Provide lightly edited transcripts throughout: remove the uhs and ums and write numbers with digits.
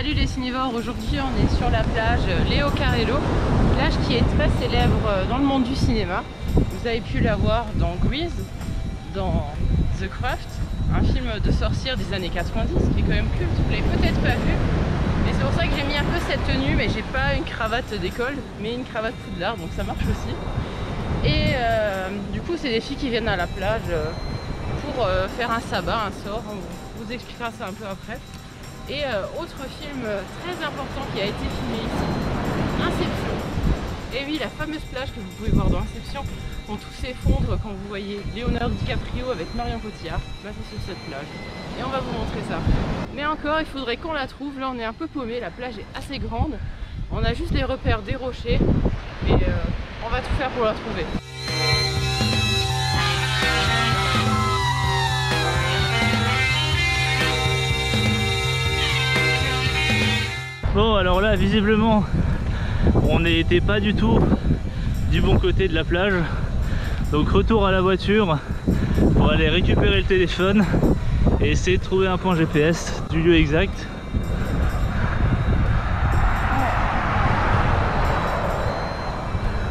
Salut les cinévores, aujourd'hui on est sur la plage Leo Carrello, plage qui est très célèbre dans le monde du cinéma. Vous avez pu la voir dans Grease, dans The Craft, un film de sorcière des années 90 qui est quand même culte, vous l'avez peut-être pas vu. Et c'est pour ça que j'ai mis un peu cette tenue, mais j'ai pas une cravate d'école, mais une cravate Poudlard, donc ça marche aussi. Et du coup c'est des filles qui viennent à la plage pour faire un sabbat, un sort, on vous expliquera ça un peu après. Et autre film très important qui a été filmé ici, Inception. Et oui, la fameuse plage que vous pouvez voir dans Inception, quand tout s'effondre, quand vous voyez Leonardo DiCaprio avec Marion Cotillard, bah c'est sur cette plage. Et on va vous montrer ça. Mais encore, il faudrait qu'on la trouve. Là on est un peu paumé, la plage est assez grande. On a juste les repères des rochers et on va tout faire pour la trouver. Bon, alors là visiblement on n'était pas du tout du bon côté de la plage, donc retour à la voiture pour aller récupérer le téléphone et essayer de trouver un point GPS du lieu exact.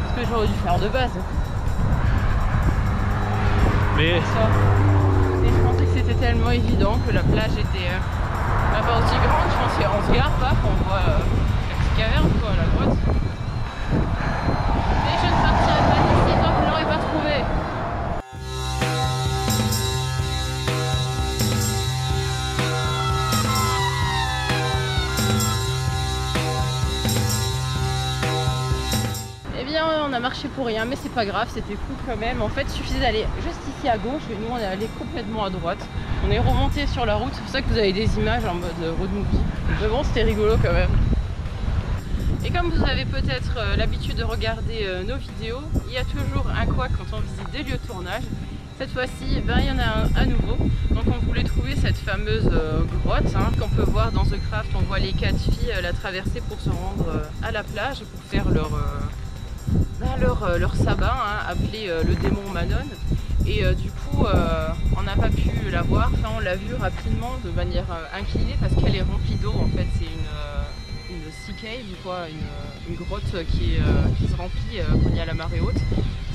Ce que j'aurais dû faire de base. Mais ça. Et je pensais que c'était tellement évident que la plage était pas aussi grande. Je pense qu'on se gare pas, qu'on voit la petite caverne, quoi, la grotte. Mais je ne partirai pas d'ici tant que vous ne l'aurez pas trouvé. Eh bien, on a marché pour rien, mais c'est pas grave, c'était cool quand même. En fait, il suffisait d'aller juste ici à gauche et nous on est allé complètement à droite. On est remonté sur la route, c'est pour ça que vous avez des images en mode road movie. Mais bon, c'était rigolo quand même. Et comme vous avez peut-être l'habitude de regarder nos vidéos, il y a toujours un couac quand on visite des lieux de tournage. Cette fois-ci, ben, il y en a un à nouveau. Donc on voulait trouver cette fameuse grotte qu'on peut voir dans The Craft. On voit les 4 filles la traverser pour se rendre à la plage, pour faire leur sabbat, appelé le démon Manon. Et du coup, on n'a pas pu la voir, enfin on l'a vue rapidement de manière inclinée parce qu'elle est remplie d'eau. En fait, c'est une sea cave, quoi, une grotte qui se remplit quand il y a la marée haute.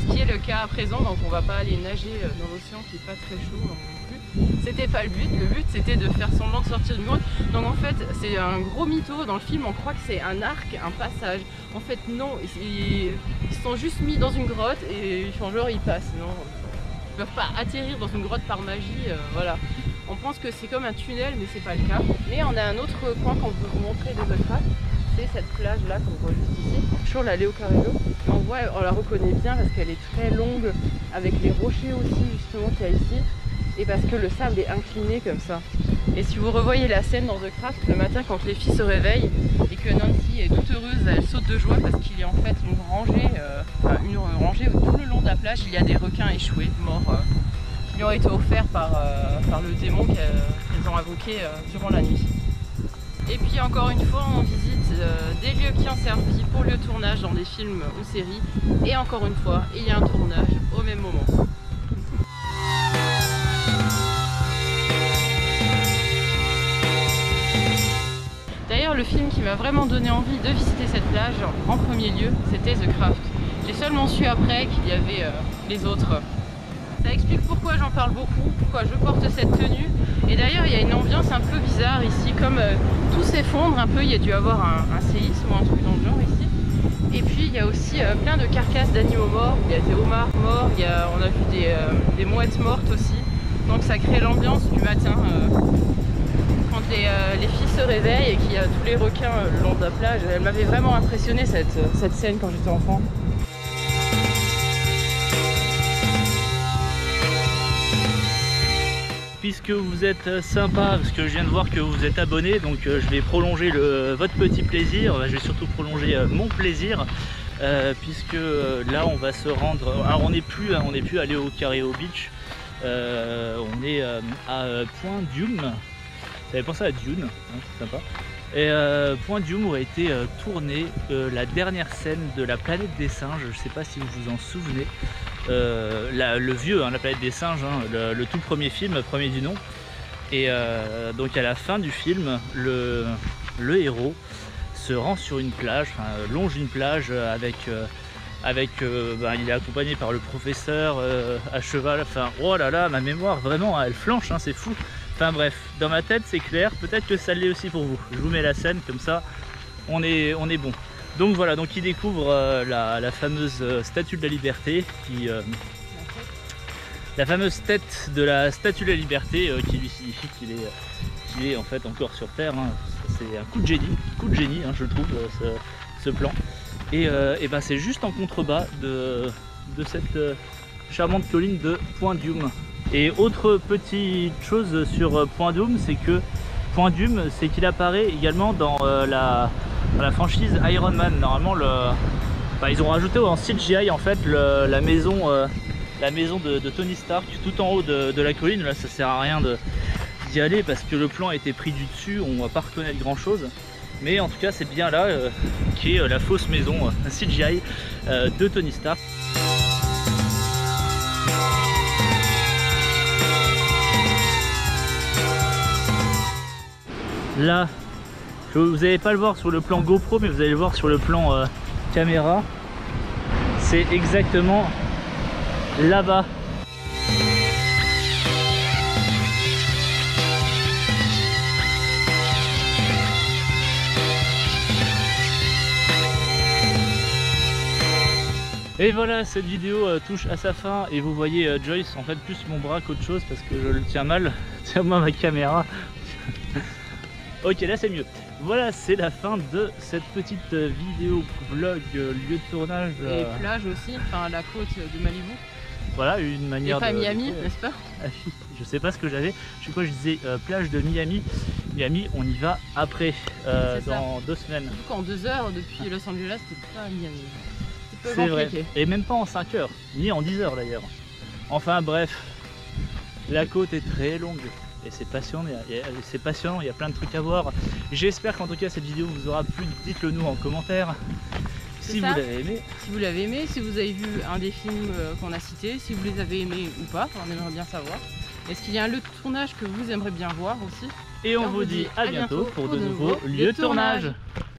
Ce qui est le cas à présent, donc on va pas aller nager dans l'océan qui est pas très chaud non plus. C'était pas le but c'était de faire semblant de sortir d'une grotte. Donc en fait, c'est un gros mytho. Dans le film, on croit que c'est un arc, un passage. En fait, non, ils se sont juste mis dans une grotte et ils font genre ils passent. Non, ils peuvent pas atterrir dans une grotte par magie, voilà. On pense que c'est comme un tunnel, mais c'est pas le cas. Mais on a un autre point qu'on veut vous montrer de The Craft, c'est cette plage là qu'on voit juste ici, sur la Leo Carrello. On la reconnaît bien parce qu'elle est très longue, avec les rochers aussi justement qu'il y a ici, et parce que le sable est incliné comme ça. Et si vous revoyez la scène dans The Craft, le matin quand les filles se réveillent et que Nancy est toute heureuse, elle saute de joie parce qu'il y a en fait une rangée où tout le long de la plage il y a des requins échoués, morts, qui lui ont été offerts par le démon qu'ils ont invoqué durant la nuit. Et puis encore une fois, on visite des lieux qui ont servi pour le tournage dans des films ou séries. Et encore une fois, il y a un tournage au même moment. D'ailleurs, le film qui m'a vraiment donné envie de visiter cette plage en premier lieu, c'était The Craft. J'ai seulement su après qu'il y avait les autres. Ça explique pourquoi j'en parle beaucoup, pourquoi je porte cette tenue. Et d'ailleurs, il y a une ambiance un peu bizarre ici, comme tout s'effondre un peu. Il y a dû avoir un séisme ou un truc dans le genre ici. Et puis, il y a aussi plein de carcasses d'animaux morts. Il y a des homards morts, on a vu des mouettes mortes aussi. Donc ça crée l'ambiance du matin. Quand les filles se réveillent et qu'il y a tous les requins le long de la plage. Elle m'avait vraiment impressionné cette scène quand j'étais enfant. puisque vous êtes sympa, parce que je viens de voir que vous êtes abonné, donc je vais prolonger votre petit plaisir, je vais surtout prolonger mon plaisir, puisque là on va se rendre, alors on n'est plus à Leo Carrello Beach, on est à Point Dume. Vous avez pensé à Dune, hein, c'est sympa. Et Point Dume où a été tournée la dernière scène de La Planète des Singes, je ne sais pas si vous vous en souvenez. Le vieux, hein, La Planète des Singes, hein, le tout premier film, premier du nom. Et donc à la fin du film, le héros, se rend sur une plage, enfin, longe une plage avec il est accompagné par le professeur à cheval. Enfin, oh là là, ma mémoire vraiment elle flanche, hein, c'est fou. Enfin bref, dans ma tête c'est clair, peut-être que ça l'est aussi pour vous. Je vous mets la scène comme ça, on est bon. Donc voilà, donc il découvre la fameuse statue de la liberté, la fameuse tête de la statue de la liberté qui lui signifie qu'il est en fait encore sur Terre. Hein. C'est un coup de génie, hein, je trouve, ce plan. Et ben c'est juste en contrebas de cette charmante colline de Point Doom. Et autre petite chose sur Point Doom, c'est que Point Doom, c'est qu'il apparaît également dans la franchise Iron Man. Normalement, ils ont rajouté en CGI en fait la maison de Tony Stark tout en haut de la colline. Là, ça sert à rien d'y aller parce que le plan a été pris du dessus, on va pas reconnaître grand chose. Mais en tout cas, c'est bien là qui est la fausse maison CGI de Tony Stark. Là, vous n'allez pas le voir sur le plan GoPro, mais vous allez le voir sur le plan caméra. C'est exactement là-bas. Et voilà, cette vidéo touche à sa fin et vous voyez Joyce en fait plus mon bras qu'autre chose parce que je le tiens mal. Tiens-moi ma caméra. Ok, là c'est mieux. Voilà, c'est la fin de cette petite vidéo vlog lieu de tournage. Et plage aussi, enfin la côte de Malibu. Voilà, une manière et pas Miami, n'est-ce pas? Je sais pas ce que j'avais. Je disais plage de Miami. Miami, on y va après, dans 2 semaines. Surtout qu'en 2 heures depuis Los Angeles, c'est pas Miami. C'est vrai. Et même pas en 5 heures, ni en 10 heures d'ailleurs. Enfin bref, la côte est très longue. Et c'est passionnant, il y a plein de trucs à voir. J'espère qu'en tout cas cette vidéo vous aura plu, dites-le nous en commentaire. Si vous l'avez aimé. Si vous l'avez aimé, si vous avez vu un des films qu'on a cités, si vous les avez aimés ou pas, on aimerait bien savoir. Est-ce qu'il y a un lieu de tournage que vous aimeriez bien voir aussi? Et on vous dit à bientôt pour de nouveaux lieux de tournage.